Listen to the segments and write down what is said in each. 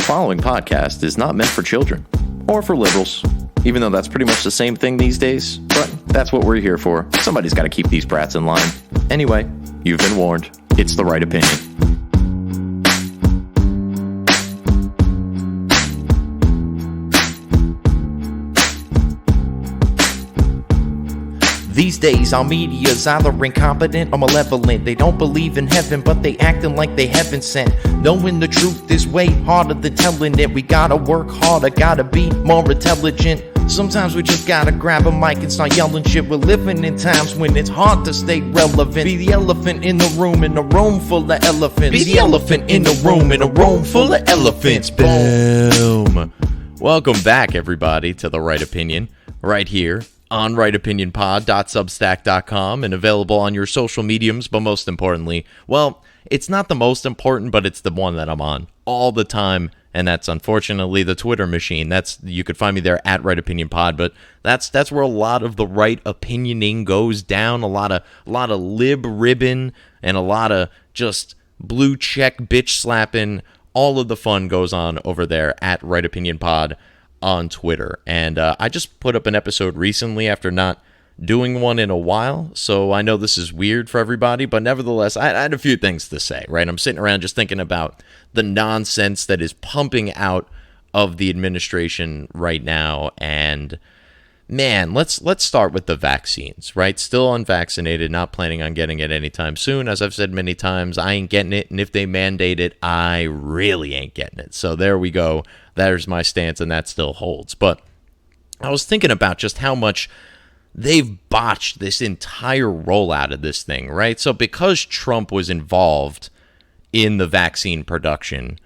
following podcast is not meant for children or for liberals, even though that's pretty much the same thing these days, but that's what we're here for. Somebody's got to keep these brats in line. Anyway, you've been warned. It's the right opinion. These days, our media's either incompetent or malevolent. They don't believe in heaven, but they acting like they heaven sent. Knowing the truth is way harder than telling it. We gotta work harder, gotta be more intelligent. Sometimes we just gotta grab a mic and start yelling shit. We're living in times when it's hard to stay relevant. Be the elephant in the room, in a room full of elephants. Be the elephant in the room, in a room full of elephants. Boom. Welcome back, everybody, to The Right Opinion, right here on rightopinionpod.substack.com and available on your social mediums, but most importantly, well, it's not the most important, but it's the one that I'm on all the time, and that's unfortunately the Twitter machine. You could find me there at rightopinionpod, but that's where a lot of the right opinioning goes down, a lot of lib ribbon and a lot of just blue check bitch slapping. All of the fun goes on over there at rightopinionpod on Twitter. And I just put up an episode recently after not doing one in a while, so I know this is weird for everybody, but nevertheless, I had a few things to say, right? I'm sitting around just thinking about the nonsense that is pumping out of the administration right now, and man, let's start with the vaccines, right? Still unvaccinated, not planning on getting it anytime soon. As I've said many times, I ain't getting it, and if they mandate it, I really ain't getting it. So there we go. There's my stance, and that still holds. But I was thinking about just how much they've botched this entire rollout of this thing, right? So because Trump was involved in the vaccine production,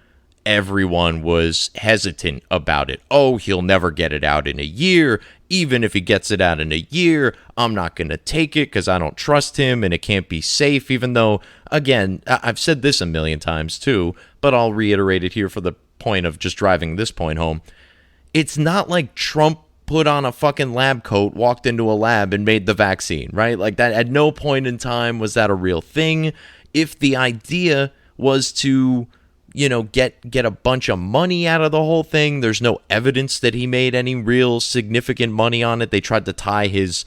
everyone was hesitant about it. Oh, he'll never get it out in a year. Even if he gets it out in a year, I'm not going to take it because I don't trust him and it can't be safe, even though, again, I've said this a million times too, but I'll reiterate it here for the point of just driving this point home. It's not like Trump put on a fucking lab coat, walked into a lab, and made the vaccine, right? Like that, at no point in time was that a real thing. If the idea was to, get a bunch of money out of the whole thing, there's no evidence that he made any real significant money on it. They tried to tie his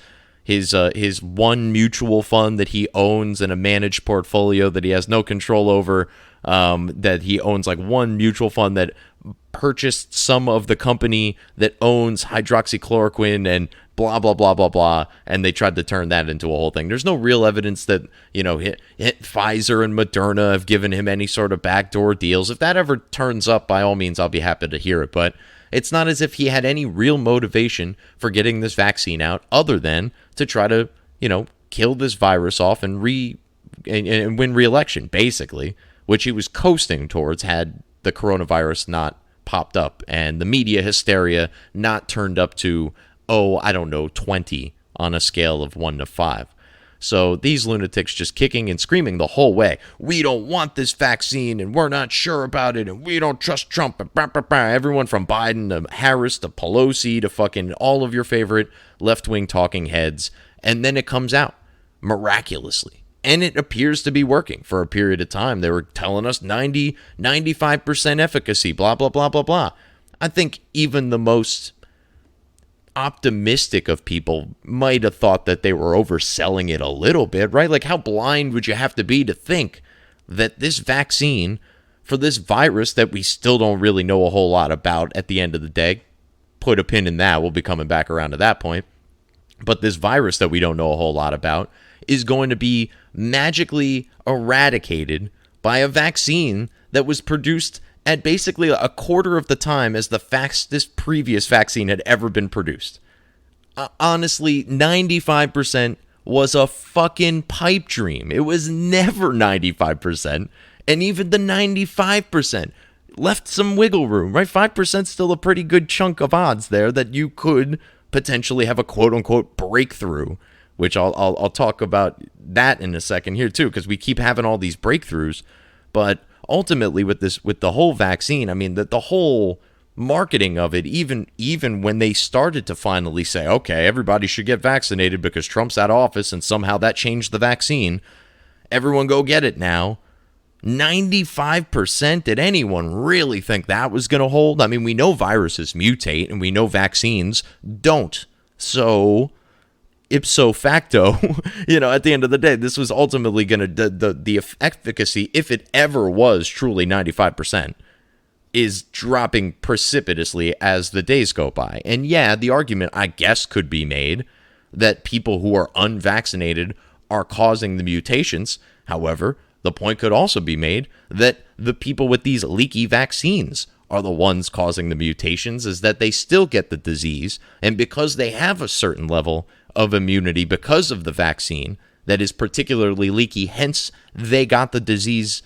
one mutual fund that he owns and a managed portfolio that he has no control over, that he owns like one mutual fund that purchased some of the company that owns hydroxychloroquine and blah, blah, blah, blah, blah, and they tried to turn that into a whole thing. There's no real evidence that, Pfizer and Moderna have given him any sort of backdoor deals. If that ever turns up, by all means, I'll be happy to hear it, but it's not as if he had any real motivation for getting this vaccine out other than to try to, kill this virus off and win re-election, basically, which he was coasting towards had the coronavirus not popped up and the media hysteria not turned up to, 20 on a scale of 1 to 5. So these lunatics just kicking and screaming the whole way, we don't want this vaccine and we're not sure about it and we don't trust Trump. And blah, blah, blah. Everyone from Biden to Harris to Pelosi to fucking all of your favorite left-wing talking heads. And then it comes out miraculously. And it appears to be working for a period of time. They were telling us 95% efficacy, blah, blah, blah, blah, blah. I think even the most optimistic of people might have thought that they were overselling it a little bit, right? Like, how blind would you have to be to think that this vaccine for this virus that we still don't really know a whole lot about at the end of the day, put a pin in that, we'll be coming back around to that point, but this virus that we don't know a whole lot about is going to be magically eradicated by a vaccine that was produced at basically a quarter of the time as the fastest previous vaccine had ever been produced. Honestly, 95% was a fucking pipe dream. It was never 95%, and even the 95% left some wiggle room, right? 5% still a pretty good chunk of odds there that you could potentially have a quote-unquote breakthrough, which I'll talk about that in a second here too, because we keep having all these breakthroughs. But ultimately with the whole vaccine, I mean, the whole marketing of it, even when they started to finally say, okay, everybody should get vaccinated because Trump's out of office and somehow that changed the vaccine, everyone go get it now. 95%? Did anyone really think that was going to hold? I mean, we know viruses mutate and we know vaccines don't. So, ipso facto, at the end of the day, this was ultimately going to, the efficacy, if it ever was truly 95%, is dropping precipitously as the days go by. And yeah, the argument, I guess, could be made that people who are unvaccinated are causing the mutations. However, the point could also be made that the people with these leaky vaccines are the ones causing the mutations, is that they still get the disease, and because they have a certain level of immunity because of the vaccine that is particularly leaky, hence they got the disease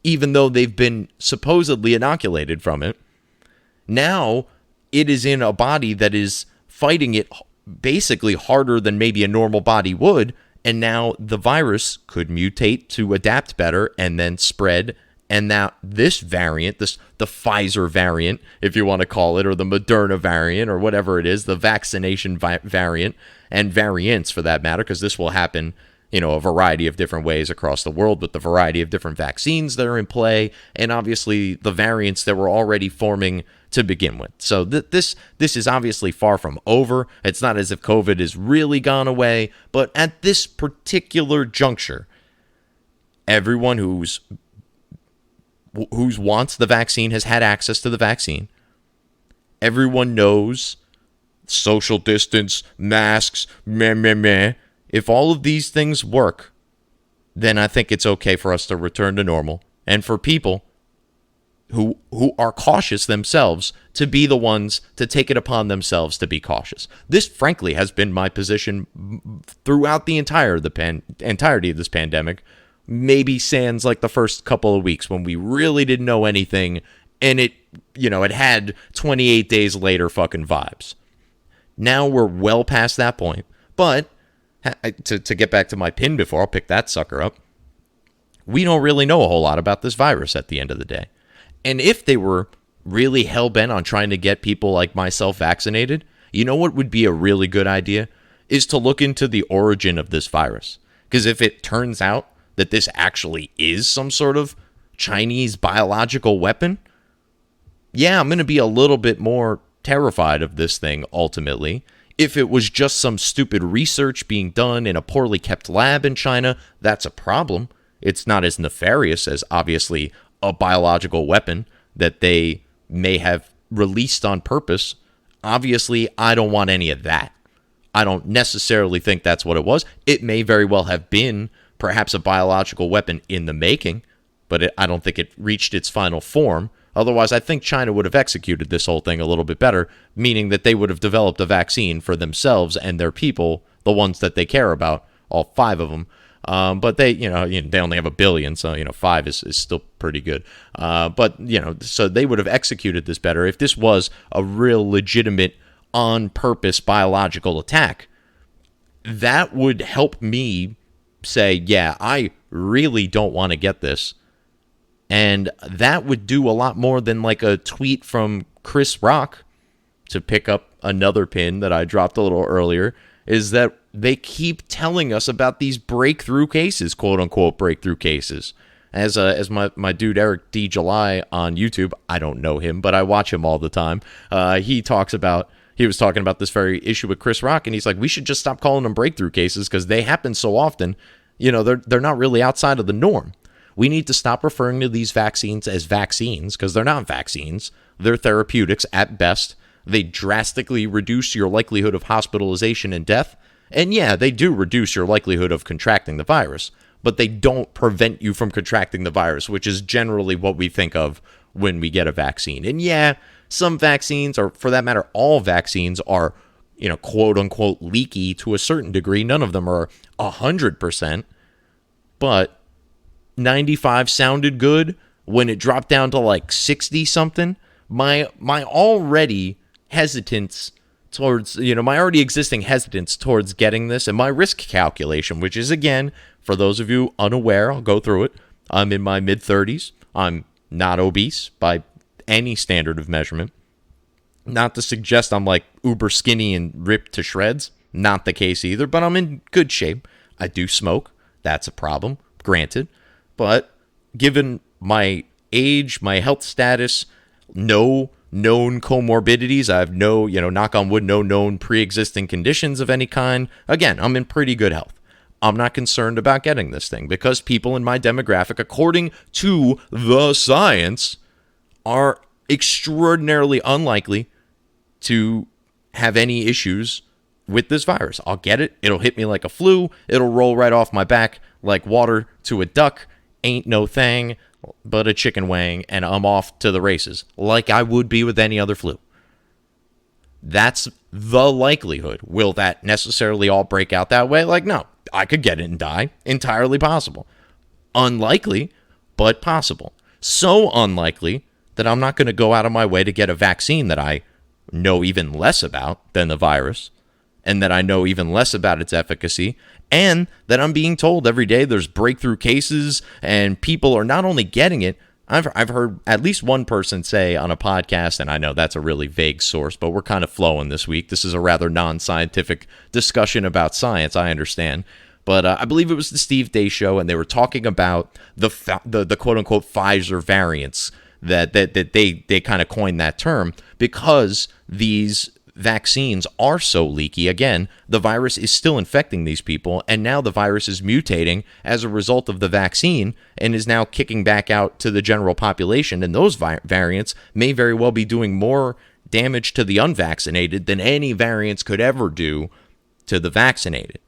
even though they've been supposedly inoculated from it. Now it is in a body that is fighting it basically harder than maybe a normal body would, and now the virus could mutate to adapt better and then spread. And now this variant, the Pfizer variant, if you want to call it, or the Moderna variant, or whatever it is, the vaccination variant, and variants for that matter, because this will happen, a variety of different ways across the world with the variety of different vaccines that are in play, and obviously the variants that were already forming to begin with. So this is obviously far from over. It's not as if COVID has really gone away, but at this particular juncture, everyone who wants the vaccine has had access to the vaccine. Everyone knows social distance, masks, meh. If all of these things work, then I think it's okay for us to return to normal. And for people who are cautious themselves to be the ones to take it upon themselves to be cautious. This, frankly, has been my position throughout the entirety of this pandemic. Maybe sans like the first couple of weeks when we really didn't know anything, and it had 28 days later fucking vibes. Now we're well past that point. But to get back to my pin before I'll pick that sucker up, we don't really know a whole lot about this virus at the end of the day. And if they were really hell-bent on trying to get people like myself vaccinated, you know what would be a really good idea? Is to look into the origin of this virus. Because if it turns out that this actually is some sort of Chinese biological weapon, yeah, I'm going to be a little bit more terrified of this thing ultimately. If it was just some stupid research being done in a poorly kept lab in China, that's a problem. It's not as nefarious as, obviously, a biological weapon that they may have released on purpose. Obviously, I don't want any of that. I don't necessarily think that's what it was. It may very well have been perhaps a biological weapon in the making, but I don't think it reached its final form. Otherwise, I think China would have executed this whole thing a little bit better, meaning that they would have developed a vaccine for themselves and their people, the ones that they care about, all 5 of them. But they only have 1 billion, so 5 is still pretty good. So they would have executed this better if this was a real legitimate, on-purpose biological attack. That would help me say, yeah, I really don't want to get this. And that would do a lot more than like a tweet from Chris Rock, to pick up another pin that I dropped a little earlier, is that they keep telling us about these breakthrough cases, quote unquote breakthrough cases. As my dude Eric D. July on YouTube, I don't know him, but I watch him all the time. He was talking about this very issue with Chris Rock, and he's like, we should just stop calling them breakthrough cases because they happen so often. They're not really outside of the norm. We need to stop referring to these vaccines as vaccines because they're not vaccines. They're therapeutics at best. They drastically reduce your likelihood of hospitalization and death. And yeah, they do reduce your likelihood of contracting the virus, but they don't prevent you from contracting the virus, which is generally what we think of when we get a vaccine. And yeah, some vaccines, or for that matter, all vaccines are, quote unquote leaky to a certain degree. None of them are 100%, but 95 sounded good. When it dropped down to like 60 something, my already hesitance towards, my already existing hesitance towards getting this, and my risk calculation, which is, again, for those of you unaware, I'll go through it. I'm in my mid-30s. I'm not obese by any standard of measurement. Not to suggest I'm like uber skinny and ripped to shreds. Not the case either, but I'm in good shape. I do smoke. That's a problem, granted. But given my age, my health status, no known comorbidities. I have no, knock on wood, no known pre-existing conditions of any kind. Again, I'm in pretty good health. I'm not concerned about getting this thing because people in my demographic, according to the science, are extraordinarily unlikely to have any issues with this virus. I'll get it. It'll hit me like a flu. It'll roll right off my back like water to a duck. Ain't no thing but a chicken wing, and I'm off to the races like I would be with any other flu. That's the likelihood. Will that necessarily all break out that way? Like, no. I could get it and die. Entirely possible. Unlikely, but possible. So unlikely that I'm not going to go out of my way to get a vaccine that I know even less about than the virus, and that I know even less about its efficacy, and that I'm being told every day there's breakthrough cases and people are not only getting it. I've heard at least one person say on a podcast, and I know that's a really vague source, but we're kind of flowing this week. This is a rather non-scientific discussion about science, I understand. But I believe it was the Steve Day show, and they were talking about the quote-unquote Pfizer variants that they kind of coined that term because these vaccines are so leaky. Again, the virus is still infecting these people, and now the virus is mutating as a result of the vaccine and is now kicking back out to the general population, and those variants may very well be doing more damage to the unvaccinated than any variants could ever do to the vaccinated.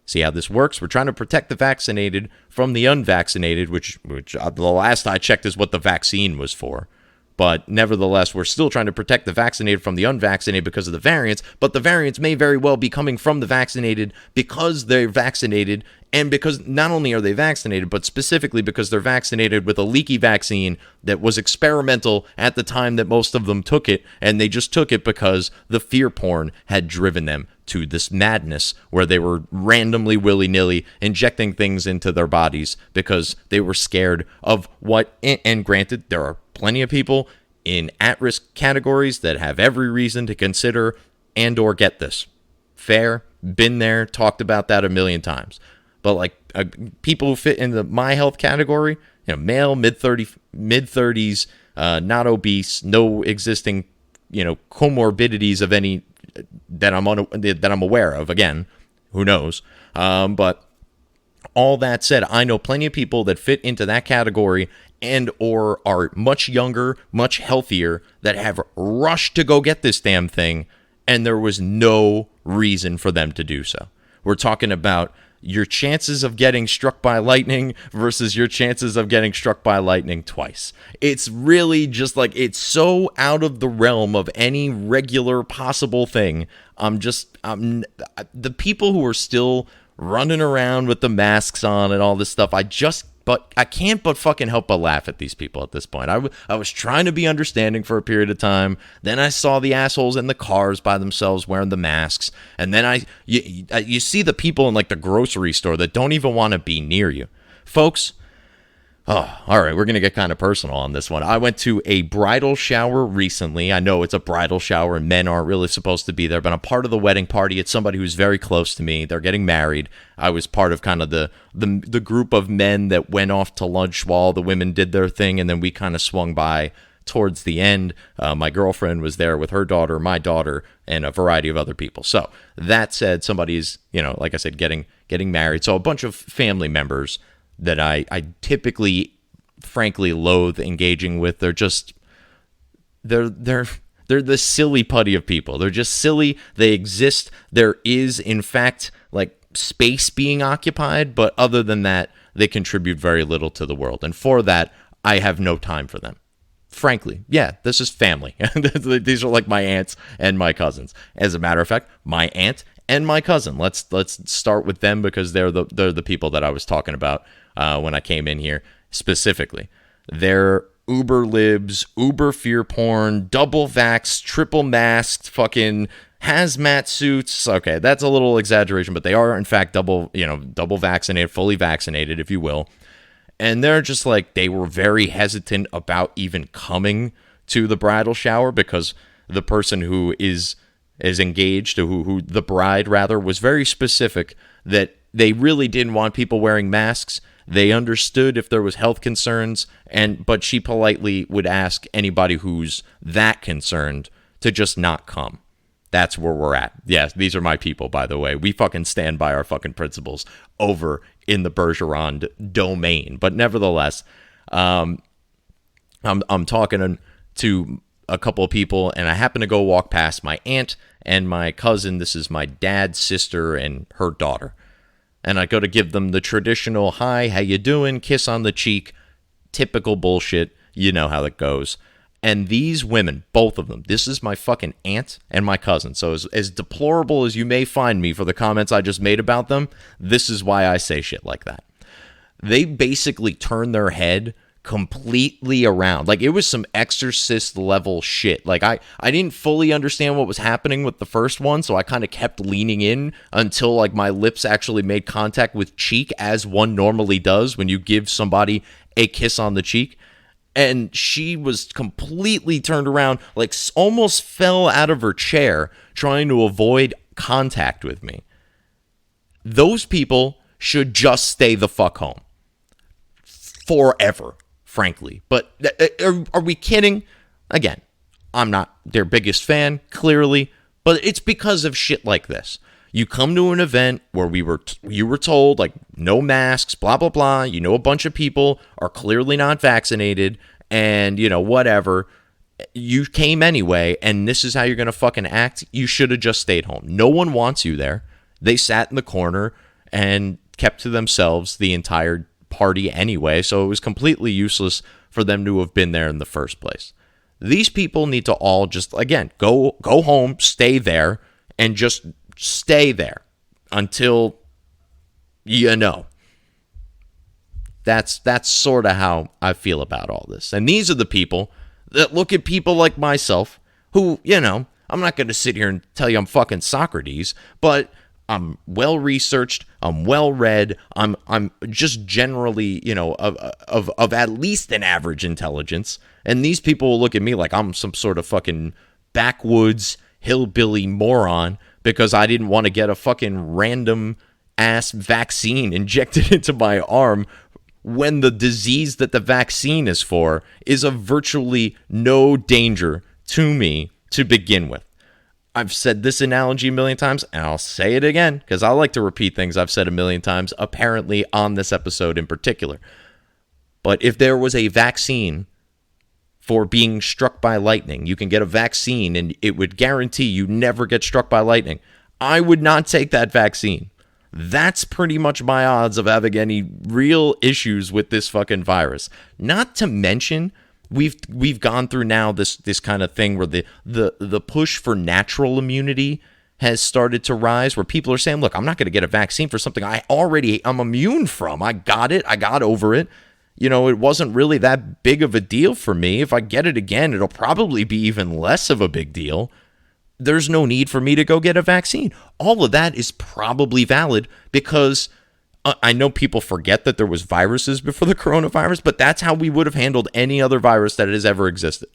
See how this works? We're trying to protect the vaccinated from the unvaccinated, which the last I checked is what the vaccine was for. But nevertheless, we're still trying to protect the vaccinated from the unvaccinated because of the variants, but the variants may very well be coming from the vaccinated because they're vaccinated, and because not only are they vaccinated, but specifically because they're vaccinated with a leaky vaccine that was experimental at the time that most of them took it, and they just took it because the fear porn had driven them to this madness where they were randomly, willy-nilly injecting things into their bodies because they were scared of what, and granted, there are plenty of people in at-risk categories that have every reason to consider and or get this. Fair, been there, talked about that a million times. But like people who fit in my health category, male, mid-30s, not obese, no existing, comorbidities of any that I'm aware of. Again, who knows? But all that said, I know plenty of people that fit into that category and or are much younger, much healthier, that have rushed to go get this damn thing, and there was no reason for them to do so. We're talking about your chances of getting struck by lightning versus your chances of getting struck by lightning twice. It's really just like, it's so out of the realm of any regular possible thing. The people who are still running around with the masks on and all this stuff, I can't but fucking help but laugh at these people at this point. I was trying to be understanding for a period of time. Then I saw the assholes in the cars by themselves wearing the masks. And then you see the people in like the grocery store that don't even want to be near you. Folks, oh, all right, we're going to get kind of personal on this one. I went to a bridal shower recently. I know it's a bridal shower and men aren't really supposed to be there, but I'm part of the wedding party. It's somebody who's very close to me. They're getting married. I was part of kind of the group of men that went off to lunch while the women did their thing, and then we kind of swung by towards the end. My girlfriend was there with her daughter, my daughter, and a variety of other people. So that said, somebody's, like I said, getting married. So a bunch of family members that I typically, frankly, loathe engaging with. They're the silly putty of people. They're just silly. They exist. There is, in fact, like space being occupied, but other than that, they contribute very little to the world. And for that, I have no time for them. Frankly, yeah, this is family. These are like my aunts and my cousins. As a matter of fact, my aunt and my cousin. Let's start with them because they're the people that I was talking about when I came in here specifically. They're uber libs, uber fear porn, double vaxxed, triple masked, fucking hazmat suits. Okay, that's a little exaggeration, but they are in fact double vaccinated, fully vaccinated, if you will. And they're just like, they were very hesitant about even coming to the bridal shower because the person who is engaged, who the bride rather, was very specific that they really didn't want people wearing masks They understood if there was health concerns, but she politely would ask anybody who's that concerned to just not come. That's where we're at. Yes, these are my people, by the way. We fucking stand by our fucking principles over in the Bergeron domain. But nevertheless, I'm talking to a couple of people, and I happen to go walk past my aunt and my cousin. This is my dad's sister and her daughter. And I go to give them the traditional, hi, how you doing, kiss on the cheek, typical bullshit. You know how it goes. And these women, both of them, this is my fucking aunt and my cousin. So as deplorable as you may find me for the comments I just made about them, this is why I say shit like that. They basically turn their head completely around. Like, it was some Exorcist level shit. Like, I didn't fully understand what was happening with the first one, so I kind of kept leaning in until like my lips actually made contact with cheek, as one normally does when you give somebody a kiss on the cheek. And she was completely turned around, like almost fell out of her chair trying to avoid contact with me. Those people should just stay the fuck home forever, frankly. But are we kidding? Again, I'm not their biggest fan, clearly, but it's because of shit like this. You come to an event where you were told, like, no masks, blah, blah, blah. You know, a bunch of people are clearly not vaccinated, and, you know, whatever. You came anyway, and this is how you're going to fucking act. You should have just stayed home. No one wants you there. They sat in the corner and kept to themselves the entire party anyway, so it was completely useless for them to have been there in the first place. These people need to all just, again, go home, stay there, and just stay there until, you know. That's sort of how I feel about all this. And these are the people that look at people like myself who, you know, I'm not going to sit here and tell you I'm fucking Socrates, but I'm well researched, I'm well read, I'm just generally, you know, of at least an average intelligence. And these people will look at me like I'm some sort of fucking backwoods hillbilly moron because I didn't want to get a fucking random ass vaccine injected into my arm when the disease that the vaccine is for is of virtually no danger to me to begin with. I've said this analogy a million times, and I'll say it again, because I like to repeat things I've said a million times, apparently on this episode in particular. But if there was a vaccine for being struck by lightning, you can get a vaccine and it would guarantee you never get struck by lightning, I would not take that vaccine. That's pretty much my odds of having any real issues with this fucking virus. Not to mention, we've gone through now this kind of thing where the push for natural immunity has started to rise, where people are saying, look, I'm not going to get a vaccine for something I'm immune from. I got it. I got over it. You know, it wasn't really that big of a deal for me. If I get it again, it'll probably be even less of a big deal. There's no need for me to go get a vaccine. All of that is probably valid because I know people forget that there was viruses before the coronavirus, but that's how we would have handled any other virus that has ever existed.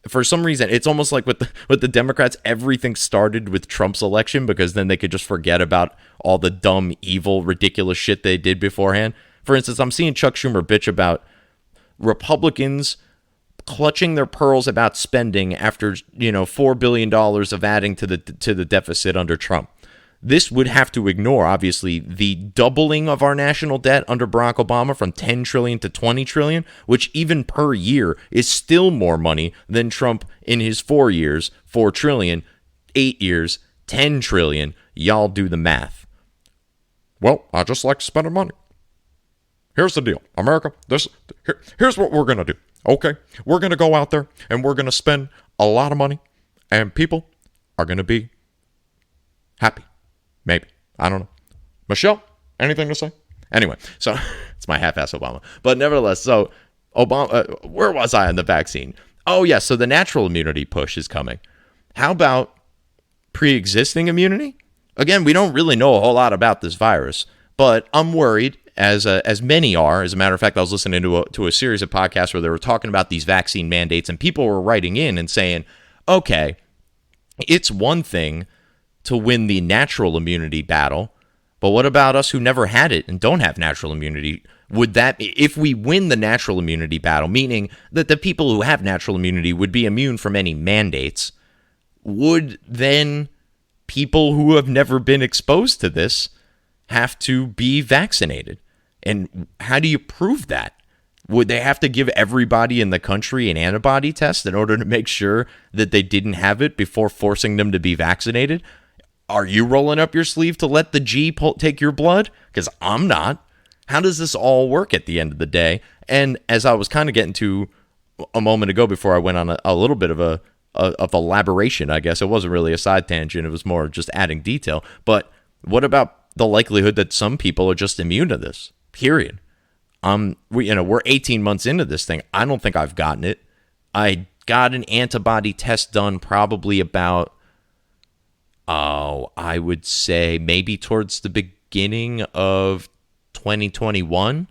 For some reason, it's almost like with the Democrats, everything started with Trump's election because then they could just forget about all the dumb, evil, ridiculous shit they did beforehand. For instance, I'm seeing Chuck Schumer bitch about Republicans clutching their pearls about spending after, you know, $4 billion of adding to the deficit under Trump. This would have to ignore, obviously, the doubling of our national debt under Barack Obama from $10 trillion to $20 trillion, which even per year is still more money than Trump in his 4 years, $4 trillion, 8 years, $10 trillion. Y'all do the math. Well, I just like spending money. Here's the deal, America. Here's what we're going to do. Okay, we're going to go out there and we're going to spend a lot of money and people are going to be happy. Maybe. I don't know. Michelle, anything to say? Anyway, so it's my half-ass Obama. But nevertheless, so Obama, where was I on the vaccine? Oh, yeah, so the natural immunity push is coming. How about pre-existing immunity? Again, we don't really know a whole lot about this virus, but I'm worried, as many are. As a matter of fact, I was listening to a series of podcasts where they were talking about these vaccine mandates, and people were writing in and saying, okay, it's one thing to win the natural immunity battle, But what about us who never had it and don't have natural immunity? Would that, if we win the natural immunity battle, meaning that the people who have natural immunity would be immune from any mandates, would then people who have never been exposed to this have to be vaccinated? And how do you prove that? Would they have to give everybody in the country an antibody test in order to make sure that they didn't have it before forcing them to be vaccinated? Are you rolling up your sleeve to let the G take your blood? Because I'm not. How does this all work at the end of the day? And as I was kind of getting to a moment ago before I went on a little bit of elaboration, I guess. It wasn't really a side tangent. It was more just adding detail. But what about the likelihood that some people are just immune to this? Period. We're 18 months into this thing. I don't think I've gotten it. I got an antibody test done probably about, I would say maybe towards the beginning of 2021,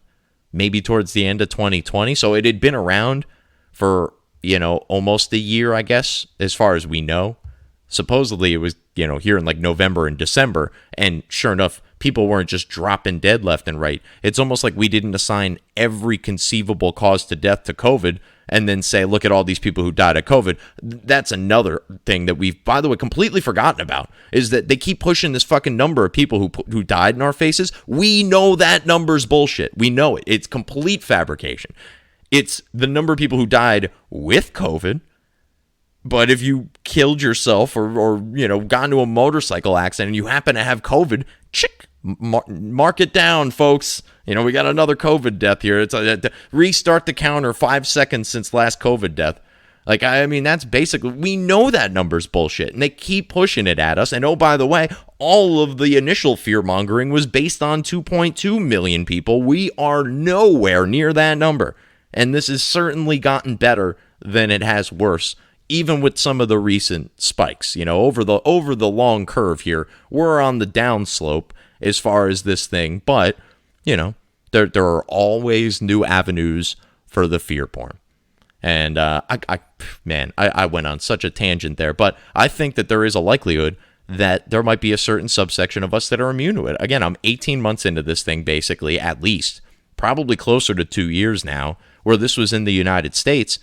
maybe towards the end of 2020. So it had been around for, almost a year, I guess, as far as we know. Supposedly it was, here in like November and December. And sure enough, people weren't just dropping dead left and right. It's almost like we didn't assign every conceivable cause to death to COVID and then say, look at all these people who died of COVID. That's another thing that we've, by the way, completely forgotten about, is that they keep pushing this fucking number of people who died in our faces. We know that number's bullshit. We know it. It's complete fabrication. It's the number of people who died with COVID. But if you killed yourself or got into a motorcycle accident and you happen to have COVID, mark it down, folks. We got another COVID death here. It's restart the counter 5 seconds since last COVID death. That's basically, we know that number's bullshit, and they keep pushing it at us. And oh, by the way, all of the initial fear-mongering was based on 2.2 million people. We are nowhere near that number. And this has certainly gotten better than it has worse, even with some of the recent spikes. Over the long curve here, we're on the downslope as far as this thing. But, there are always new avenues for the fear porn. And I went on such a tangent there. But I think that there is a likelihood that there might be a certain subsection of us that are immune to it. Again, I'm 18 months into this thing, basically, at least. Probably closer to 2 years now, where this was in the United States.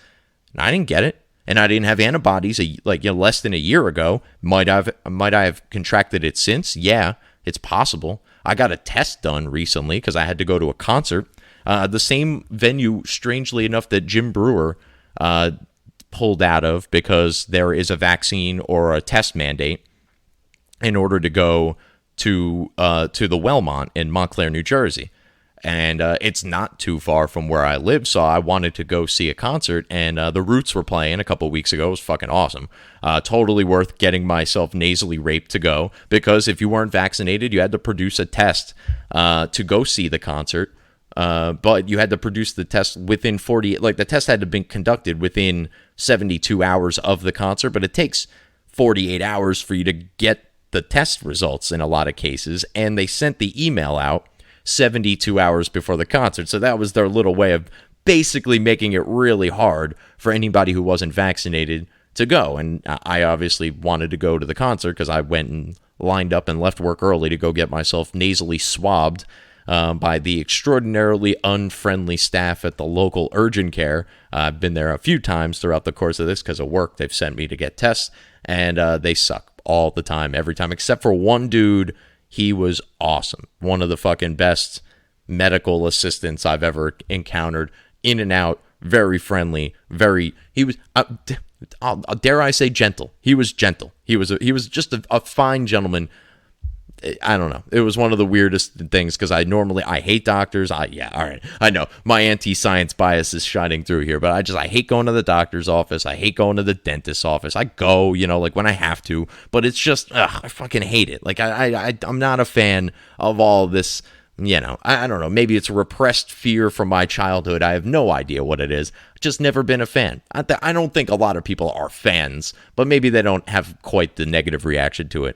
And I didn't get it. And I didn't have antibodies less than a year ago. Might I have contracted it since? Yeah, it's possible. I got a test done recently because I had to go to a concert. The same venue, strangely enough, that Jim Brewer pulled out of because there is a vaccine or a test mandate in order to go to the Wellmont in Montclair, New Jersey. And it's not too far from where I live, so I wanted to go see a concert, and the Roots were playing a couple weeks ago. It was fucking awesome. Totally worth getting myself nasally raped to go, because if you weren't vaccinated, you had to produce a test to go see the concert, but you had to produce the test within the test had to be conducted within 72 hours of the concert, but it takes 48 hours for you to get the test results in a lot of cases, and they sent the email out 72 hours before the concert. So that was their little way of basically making it really hard for anybody who wasn't vaccinated to go. And I obviously wanted to go to the concert because I went and lined up and left work early to go get myself nasally swabbed by the extraordinarily unfriendly staff at the local urgent care. I've been there a few times throughout the course of this because of work. They've sent me to get tests, and they suck all the time, every time, except for one dude. He was awesome. One of the fucking best medical assistants I've ever encountered. In and out, very friendly, he was, dare I say, gentle. He was gentle. He was just a fine gentleman. I don't know. It was one of the weirdest things because I hate doctors. All right. I know my anti-science bias is shining through here, but I hate going to the doctor's office. I hate going to the dentist's office. I go, when I have to, but it's just, I fucking hate it. I'm not a fan of all this, I don't know. Maybe it's a repressed fear from my childhood. I have no idea what it is. Just never been a fan. I don't think a lot of people are fans, but maybe they don't have quite the negative reaction to it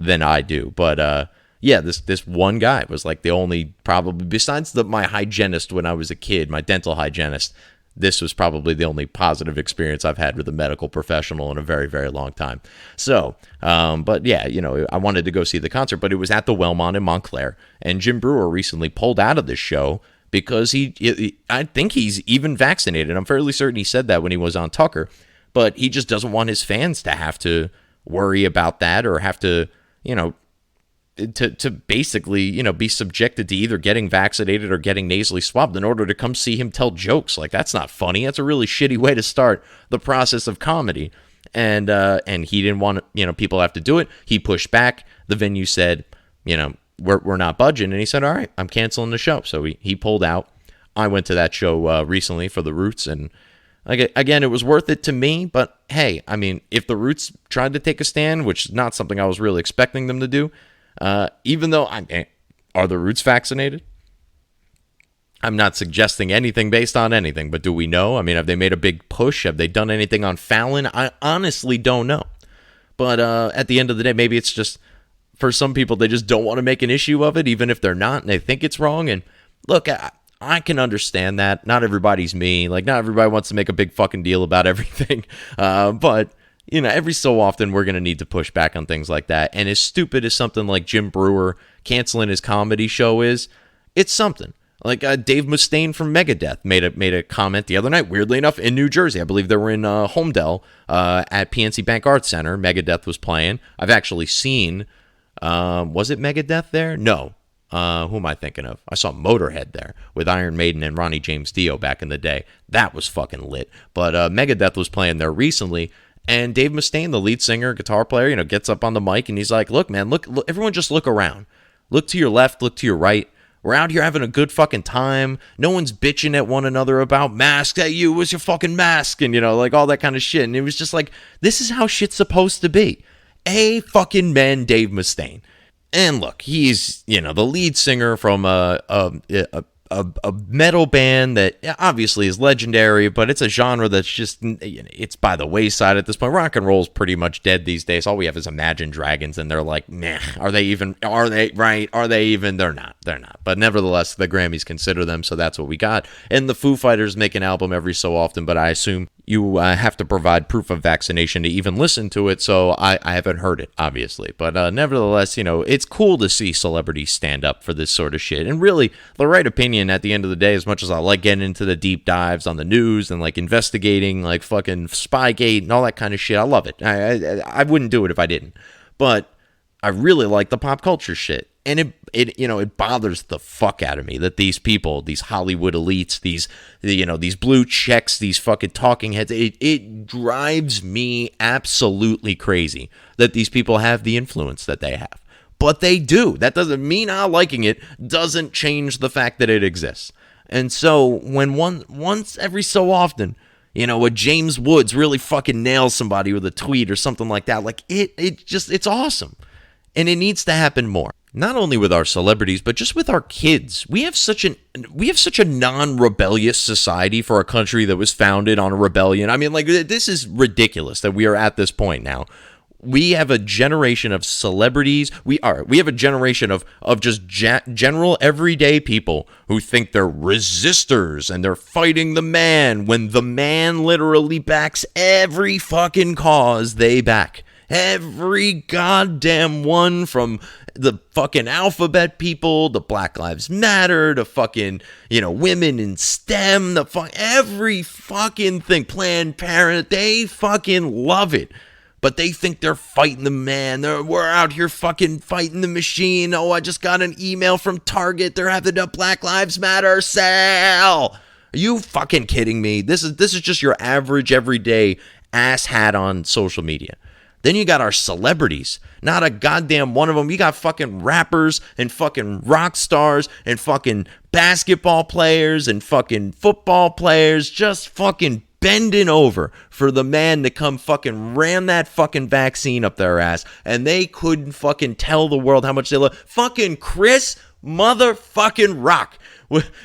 than I do. But this one guy was like the only, probably besides my hygienist when I was a kid, my dental hygienist, this was probably the only positive experience I've had with a medical professional in a very, very long time. So, but yeah, I wanted to go see the concert, but it was at the Wellmont in Montclair, and Jim Brewer recently pulled out of this show because I think he's even vaccinated. I'm fairly certain he said that when he was on Tucker, but he just doesn't want his fans to have to worry about that or have to, to basically, be subjected to either getting vaccinated or getting nasally swabbed in order to come see him tell jokes. Like, that's not funny. That's a really shitty way to start the process of comedy. And he didn't want, people to have to do it. He pushed back. The venue said, we're not budging. And he said, all right, I'm canceling the show. So he pulled out. I went to that show recently for the Roots, and again, it was worth it to me. But hey, I mean, if the Roots tried to take a stand, which is not something I was really expecting them to do, even though are the Roots vaccinated? I'm not suggesting anything based on anything, but do we know? I mean, have they made a big push? Have they done anything on Fallon? I honestly don't know. But at the end of the day, maybe it's just, for some people, they just don't want to make an issue of it, even if they're not, and they think it's wrong. And look, I can understand that. Not everybody's me. Like, not everybody wants to make a big fucking deal about everything. But, every so often we're going to need to push back on things like that. And as stupid as something like Jim Brewer canceling his comedy show is, it's something. Like Dave Mustaine from Megadeth made a comment the other night, weirdly enough, in New Jersey. I believe they were in Homedale at PNC Bank Arts Center. Megadeth was playing. I've actually seen, was it Megadeth there? No. Who am I thinking of? I saw Motorhead there with Iron Maiden and Ronnie James Dio back in the day. That was fucking lit. But Megadeth was playing there recently, and Dave Mustaine, the lead singer, guitar player, gets up on the mic and he's like, look, man, look, everyone just look around. Look to your left, look to your right. We're out here having a good fucking time. No one's bitching at one another about masks. Hey, you, where's your fucking mask? And, like all that kind of shit. And it was just like, this is how shit's supposed to be. A fucking man, Dave Mustaine. And look, he's, the lead singer from a metal band that obviously is legendary, but it's a genre that's just, it's by the wayside at this point. Rock and roll is pretty much dead these days. All we have is Imagine Dragons, and they're like, meh, are they even? They're not. But nevertheless, the Grammys consider them, so that's what we got. And the Foo Fighters make an album every so often, but I assume you have to provide proof of vaccination to even listen to it, so I haven't heard it, obviously. But nevertheless, it's cool to see celebrities stand up for this sort of shit. And really, the right opinion at the end of the day, as much as I like getting into the deep dives on the news and like investigating like fucking Spygate and all that kind of shit, I love it. I wouldn't do it if I didn't. But I really like the pop culture shit. And it bothers the fuck out of me that these people, these Hollywood elites, these blue checks, these fucking talking heads, it drives me absolutely crazy that these people have the influence that they have. But they do. That doesn't mean not liking it doesn't change the fact that it exists. And so when once every so often, a James Woods really fucking nails somebody with a tweet or something like that, like it's awesome. And it needs to happen more. Not only with our celebrities, but just with our kids. We have such a non-rebellious society for a country that was founded on a rebellion. I mean, like, this is ridiculous that we are at this point now. We have a generation of celebrities. We have a generation of just general everyday people who think they're resistors and they're fighting the man when the man literally backs every fucking cause they back. Every goddamn one, from the fucking alphabet people, the Black Lives Matter, the fucking, women in STEM, every fucking thing, Planned Parenthood, they fucking love it. But they think they're fighting the man. We're out here fucking fighting the machine. Oh, I just got an email from Target. They're having a Black Lives Matter sale. Are you fucking kidding me? This is just your average, everyday ass hat on social media. Then you got our celebrities. Not a goddamn one of them. You got fucking rappers and fucking rock stars and fucking basketball players and fucking football players just fucking bending over for the man to come fucking ram that fucking vaccine up their ass, and they couldn't fucking tell the world how much they love fucking Chris motherfucking Rock.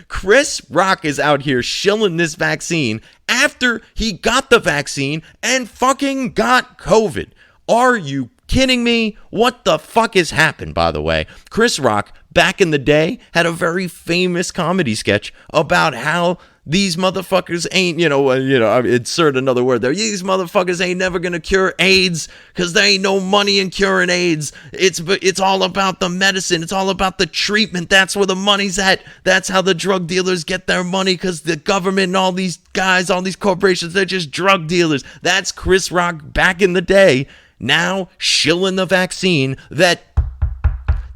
Chris Rock is out here shilling this vaccine after he got the vaccine and fucking got COVID. Are you kidding me? What the fuck has happened, by the way? Chris Rock, back in the day, had a very famous comedy sketch about how These motherfuckers ain't, insert another word there. These motherfuckers ain't never gonna cure AIDS because there ain't no money in curing AIDS. It's all about the medicine. It's all about the treatment. That's where the money's at. That's how the drug dealers get their money, because the government and all these guys, all these corporations, they're just drug dealers. That's Chris Rock back in the day. Now shilling the vaccine that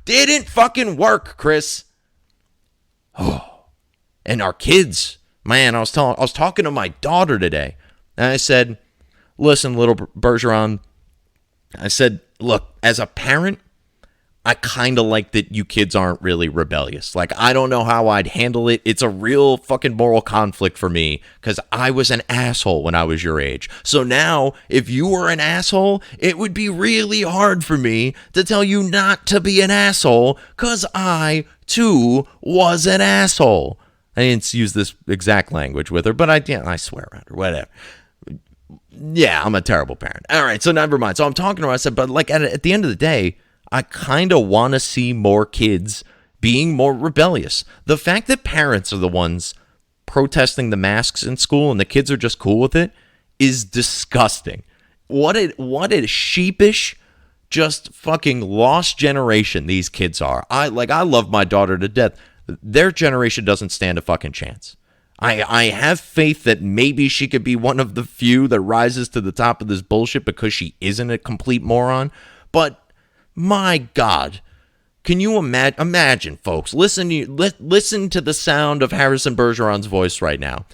didn't fucking work, Chris. Oh, and our kids. Man, I was talking to my daughter today, and I said, listen, little Bergeron, I said, look, as a parent, I kind of like that you kids aren't really rebellious. Like, I don't know how I'd handle it. It's a real fucking moral conflict for me, because I was an asshole when I was your age. So now, if you were an asshole, it would be really hard for me to tell you not to be an asshole, because I, too, was an asshole. I didn't use this exact language with her, but I swear around her, whatever. Yeah, I'm a terrible parent. All right, so never mind. So I'm talking to her. I said, but like at the end of the day, I kind of want to see more kids being more rebellious. The fact that parents are the ones protesting the masks in school and the kids are just cool with it is disgusting. What a sheepish, just fucking lost generation these kids are. I love my daughter to death. Their generation doesn't stand a fucking chance. I have faith that maybe she could be one of the few that rises to the top of this bullshit because she isn't a complete moron. But my God, can you imagine, folks? Listen to the sound of Harrison Bergeron's voice right now.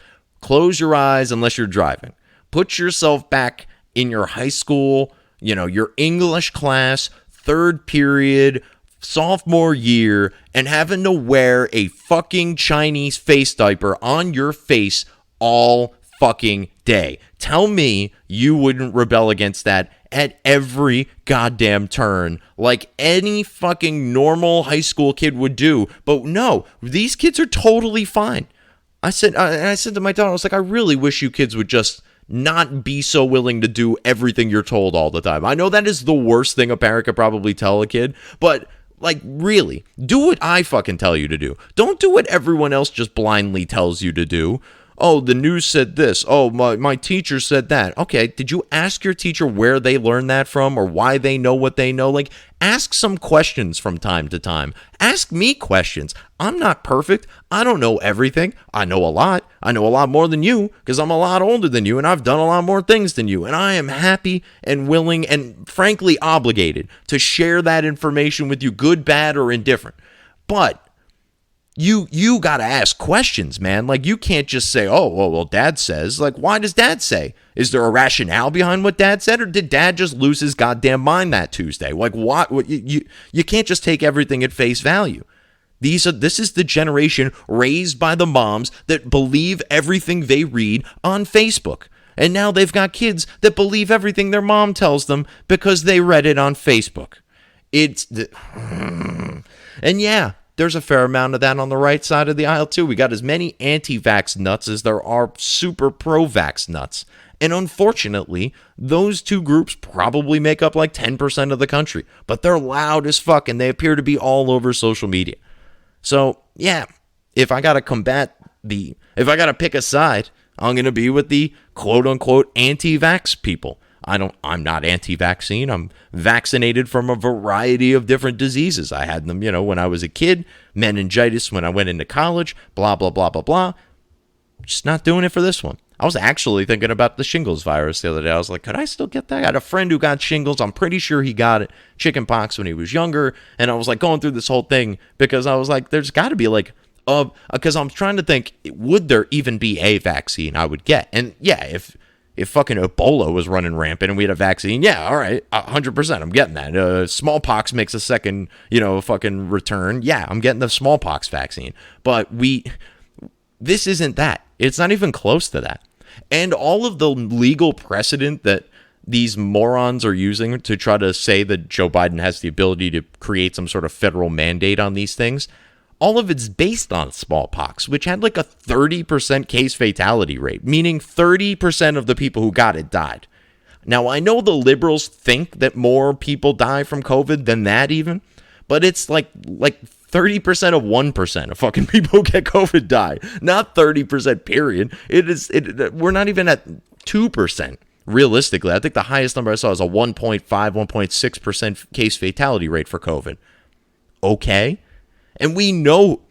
Close your eyes unless you're driving. Put yourself back in your high school, your English class, third period, sophomore year, and having to wear a fucking Chinese face diaper on your face all fucking day. Tell me you wouldn't rebel against that at every goddamn turn like any fucking normal high school kid would do. But no, these kids are totally fine. I said to my daughter, I was like, I really wish you kids would just not be so willing to do everything you're told all the time. I know that is the worst thing a parent could probably tell a kid, but like, really, do what I fucking tell you to do. Don't do what everyone else just blindly tells you to do. Oh, the news said this. Oh, my teacher said that. Okay, did you ask your teacher where they learned that from or why they know what they know? Like, ask some questions from time to time. Ask me questions. I'm not perfect. I don't know everything. I know a lot. I know a lot more than you because I'm a lot older than you and I've done a lot more things than you. And I am happy and willing and frankly obligated to share that information with you, good, bad, or indifferent. But you got to ask questions, man. Like, you can't just say, oh, well, dad says. Like, why does dad say? Is there a rationale behind what dad said, or did dad just lose his goddamn mind that Tuesday? Like, what you can't just take everything at face value. This is the generation raised by the moms that believe everything they read on Facebook. And now they've got kids that believe everything their mom tells them because they read it on Facebook. And yeah, there's a fair amount of that on the right side of the aisle, too. We got as many anti-vax nuts as there are super pro-vax nuts. And unfortunately, those two groups probably make up like 10% of the country. But they're loud as fuck, and they appear to be all over social media. So, yeah, if I got to pick a side, I'm going to be with the quote-unquote anti-vax people. I'm not anti-vaccine. I'm vaccinated from a variety of different diseases. I had them, when I was a kid, meningitis when I went into college, blah, blah, blah, blah, blah. Just not doing it for this one. I was actually thinking about the shingles virus the other day. I was like, could I still get that? I had a friend who got shingles. I'm pretty sure he got it, chickenpox, when he was younger. And I was like going through this whole thing because I was like, there's got to be like, because I'm trying to think, would there even be a vaccine I would get? And yeah, if fucking Ebola was running rampant and we had a vaccine, yeah, all right, 100%, I'm getting that. Smallpox makes a second, fucking return. Yeah, I'm getting the smallpox vaccine. But this isn't that. It's not even close to that. And all of the legal precedent that these morons are using to try to say that Joe Biden has the ability to create some sort of federal mandate on these things, all of it's based on smallpox, which had like a 30% case fatality rate, meaning 30% of the people who got it died. Now, I know the liberals think that more people die from COVID than that even, but it's like 30% of 1% of fucking people who get COVID die. Not 30% period. We're not even at 2%. Realistically, I think the highest number I saw is a 1.5, 1.6% case fatality rate for COVID. Okay? And we know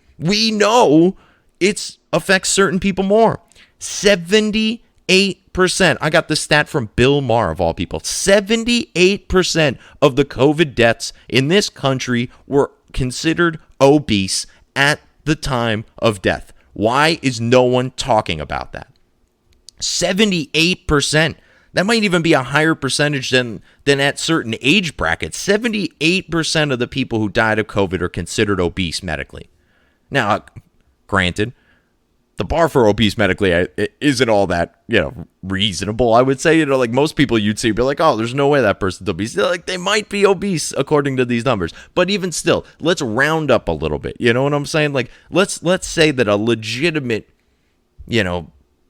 it affects certain people more. 78%. I got this stat from Bill Maher, of all people. 78% of the COVID deaths in this country were considered obese at the time of death. Why is no one talking about that? 78%. That might even be a higher percentage than at certain age brackets. 78% of the people who died of COVID are considered obese medically. Now, granted, the bar for obese medically isn't all that, reasonable, I would say. Like most people you'd see be like, oh, there's no way that person's obese. They're like, they might be obese according to these numbers. But even still, let's round up a little bit. You know what I'm saying? Like, let's say that a legitimate,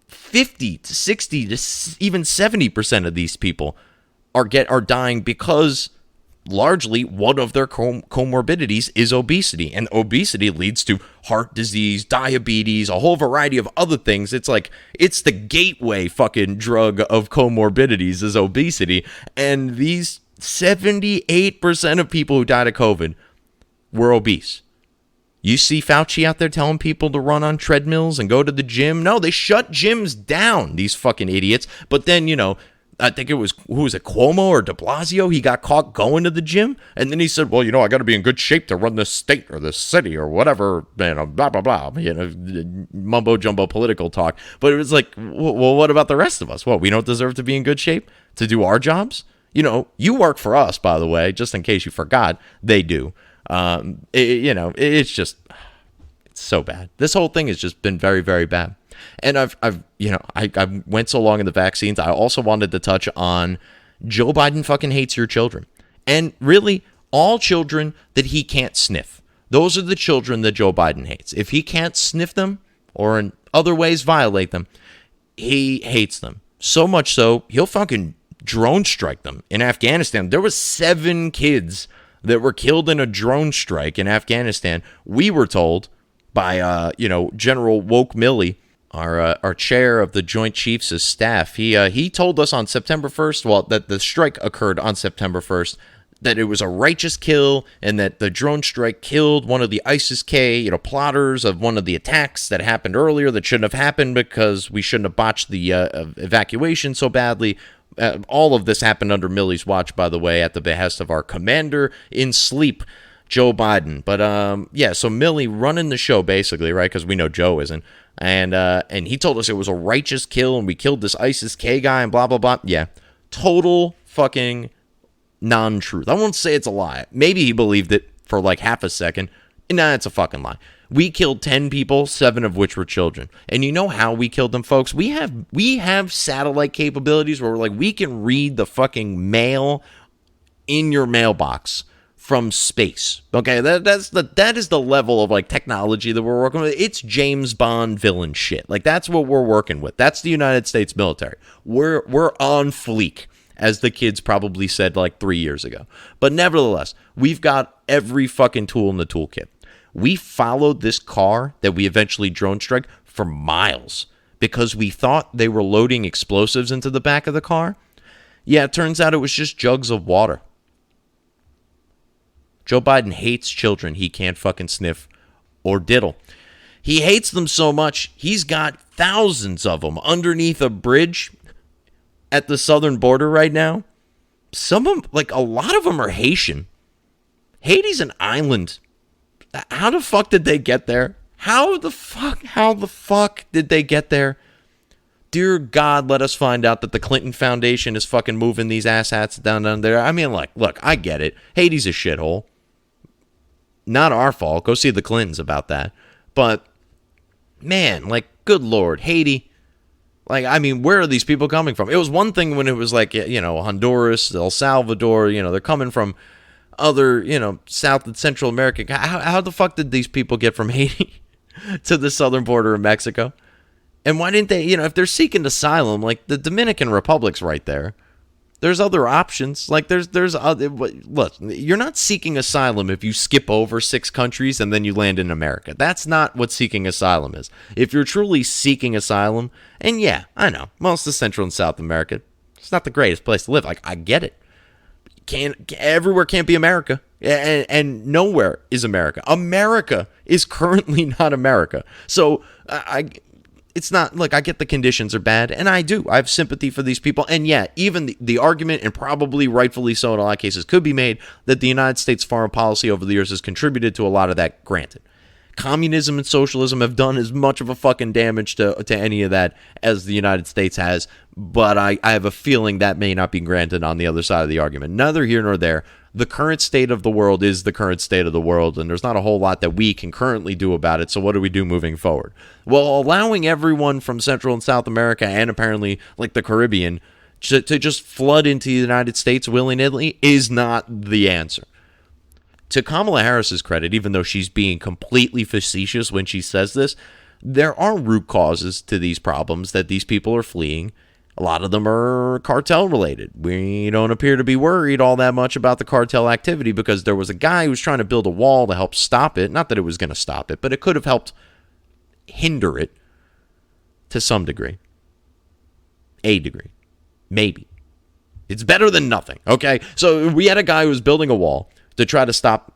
50 to 60 to even 70% of these people are dying because largely one of their comorbidities is obesity, and obesity leads to heart disease, diabetes, a whole variety of other things. It's like it's the gateway fucking drug of comorbidities is obesity, and these 78% of people who died of COVID were obese. You see Fauci out there telling people to run on treadmills and go to the gym. No, they shut gyms down, these fucking idiots. But then, I think it was, who was it, Cuomo or de Blasio? He got caught going to the gym. And then he said, well, I got to be in good shape to run this state or this city or whatever, blah, blah, blah, mumbo jumbo political talk. But it was like, well, what about the rest of us? Well, we don't deserve to be in good shape to do our jobs? You work for us, by the way, just in case you forgot. They do. It's just, it's so bad. This whole thing has just been very, very bad. And I went so long in the vaccines. I also wanted to touch on Joe Biden fucking hates your children. And really, all children that he can't sniff. Those are the children that Joe Biden hates. If he can't sniff them or in other ways violate them, he hates them. So much so, he'll fucking drone strike them. In Afghanistan, there was 7 kids that were killed in a drone strike in Afghanistan. We were told by, General Woke Milley, our chair of the Joint Chiefs' staff. He told us on September 1st, that the strike occurred on September 1st, that it was a righteous kill and that the drone strike killed one of the ISIS-K, plotters of one of the attacks that happened earlier that shouldn't have happened because we shouldn't have botched the evacuation so badly. All of this happened under Milley's watch, by the way, at the behest of our commander in sleep, Joe Biden. But so Milley running the show basically, right? Because we know Joe isn't, and he told us it was a righteous kill and we killed this ISIS-K guy and blah blah blah. Yeah, total fucking non-truth. I won't say it's a lie. Maybe he believed it for like half a second. Nah, it's a fucking lie. We killed 10 people, 7 of which were children. And you know how we killed them, folks? We have satellite capabilities where we can read the fucking mail in your mailbox from space. Okay, that is the level of technology that we're working with. It's James Bond villain shit. That's what we're working with. That's the United States military. We're on fleek, as the kids probably said 3 years ago. But nevertheless, we've got every fucking tool in the toolkit. We followed this car that we eventually drone strike for miles because we thought they were loading explosives into the back of the car. Yeah, it turns out it was just jugs of water. Joe Biden hates children he can't fucking sniff or diddle. He hates them so much, he's got thousands of them underneath a bridge at the southern border right now. Some of them, a lot of them are Haitian. Haiti's an island. How the fuck did they get there? How the fuck did they get there? Dear God, let us find out that the Clinton Foundation is fucking moving these asshats down there. I mean, look, I get it. Haiti's a shithole. Not our fault. Go see the Clintons about that. But, man, good Lord, Haiti. Where are these people coming from? It was one thing when it was Honduras, El Salvador, they're coming from other, South and Central America. How the fuck did these people get from Haiti to the southern border of Mexico? And why didn't they, if they're seeking asylum, the Dominican Republic's right there. There's other options. Like there's other, look, you're not seeking asylum if you skip over 6 countries and then you land in America. That's not what seeking asylum is. If you're truly seeking asylum, and yeah, I know, most of Central and South America, it's not the greatest place to live. Like, I get it. Everywhere can't be America, and nowhere is America. America is currently not America. So it's not, like, I get the conditions are bad, and I have sympathy for these people. And yeah, even the argument, and probably rightfully so in a lot of cases, could be made that the United States foreign policy over the years has contributed to a lot of that. Granted, communism and socialism have done as much of a fucking damage to any of that as the United States has, but I have a feeling that may not be granted on the other side of the argument. Neither here nor there. The current state of the world is the current state of the world, and there's not a whole lot that we can currently do about it, so what do we do moving forward? Well, allowing everyone from Central and South America, and apparently, like, the Caribbean, to just flood into the United States willy-nilly is not the answer. To Kamala Harris's credit, even though she's being completely facetious when she says this, there are root causes to these problems that these people are fleeing. A lot of them are cartel related. We don't appear to be worried all that much about the cartel activity because there was a guy who was trying to build a wall to help stop it. Not that it was going to stop it, but it could have helped hinder it to some degree. A degree. Maybe. It's better than nothing, okay? So we had a guy who was building a wall to try to stop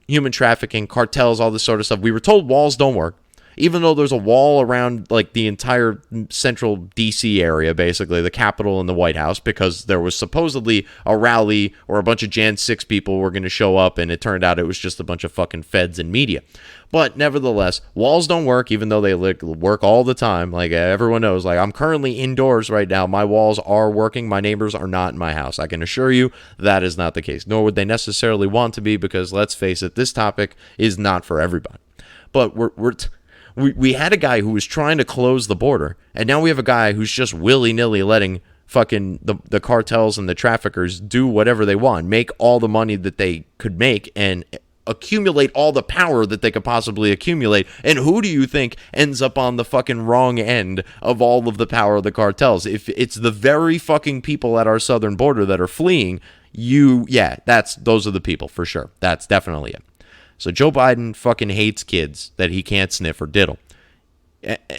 human trafficking, cartels, all this sort of stuff. We were told walls don't work. Even though there's a wall around, like, the entire central D.C. area, basically, the Capitol and the White House, because there was supposedly a rally or a bunch of Jan 6 people were going to show up, and it turned out it was just a bunch of fucking feds and media. But nevertheless, walls don't work, even though they work all the time. Like, everyone knows, like, I'm currently indoors right now. My walls are working. My neighbors are not in my house. I can assure you that is not the case, nor would they necessarily want to be, because, let's face it, this topic is not for everybody. But we had a guy who was trying to close the border, and now we have a guy who's just willy-nilly letting fucking the cartels and the traffickers do whatever they want, make all the money that they could make, and accumulate all the power that they could possibly accumulate. And who do you think ends up on the fucking wrong end of all of the power of the cartels? If it's the very fucking people at our southern border that are fleeing, those are the people for sure. That's definitely it. So Joe Biden fucking hates kids that he can't sniff or diddle.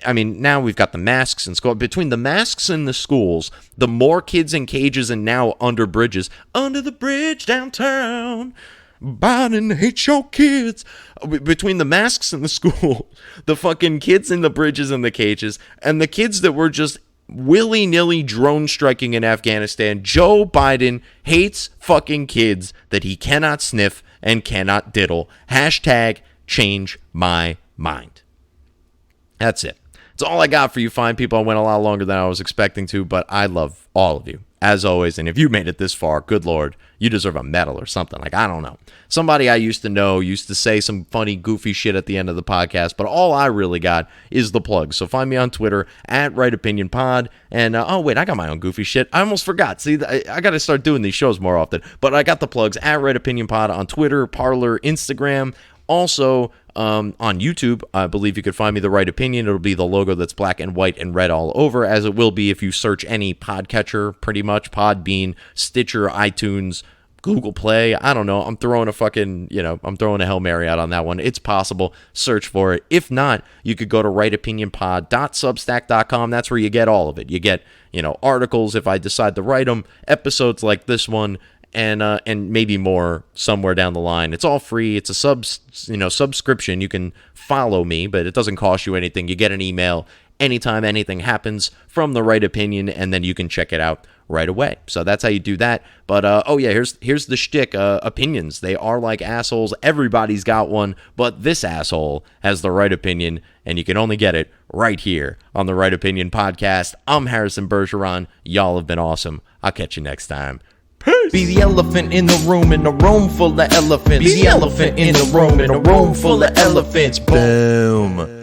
I mean, now we've got the masks in school. Between the masks in the schools, the more kids in cages and now under bridges. Under the bridge downtown, Biden hates your kids. Between the masks in the school, the fucking kids in the bridges and the cages, and the kids that were just willy-nilly drone striking in Afghanistan, Joe Biden hates fucking kids that he cannot sniff and cannot diddle. Hashtag change my mind. That's it. That's all I got for you fine people. I went a lot longer than I was expecting to, but I love all of you, as always. And if you made it this far, good Lord, you deserve a medal or something. Like, I don't know. Somebody I used to know used to say some funny, goofy shit at the end of the podcast, but all I really got is the plug. So find me on Twitter at RightOpinionPod. And, I got my own goofy shit. I almost forgot. See, I got to start doing these shows more often. But I got the plugs at RightOpinionPod on Twitter, Parler, Instagram. Also, on YouTube, I believe you could find me The Right Opinion. It'll be the logo that's black and white and red all over, as it will be if you search any podcatcher, pretty much, Podbean, Stitcher, iTunes, Google Play. I don't know. I'm throwing a Hail Mary out on that one. It's possible. Search for it. If not, you could go to rightopinionpod.substack.com. That's where you get all of it. You get, articles if I decide to write them, episodes like this one, and maybe more somewhere down the line. It's all free. It's a subscription. You can follow me, but it doesn't cost you anything. You get an email anytime anything happens from The Right Opinion, and then you can check it out right away. So that's how you do that. But here's the shtick. Opinions, they are like assholes. Everybody's got one, but this asshole has the right opinion, and you can only get it right here on The Right Opinion podcast. I'm Harrison Bergeron. Y'all have been awesome. I'll catch you next time. Peace. Be the elephant in the room full of elephants. Be the elephant in the room full of elephants. Boom.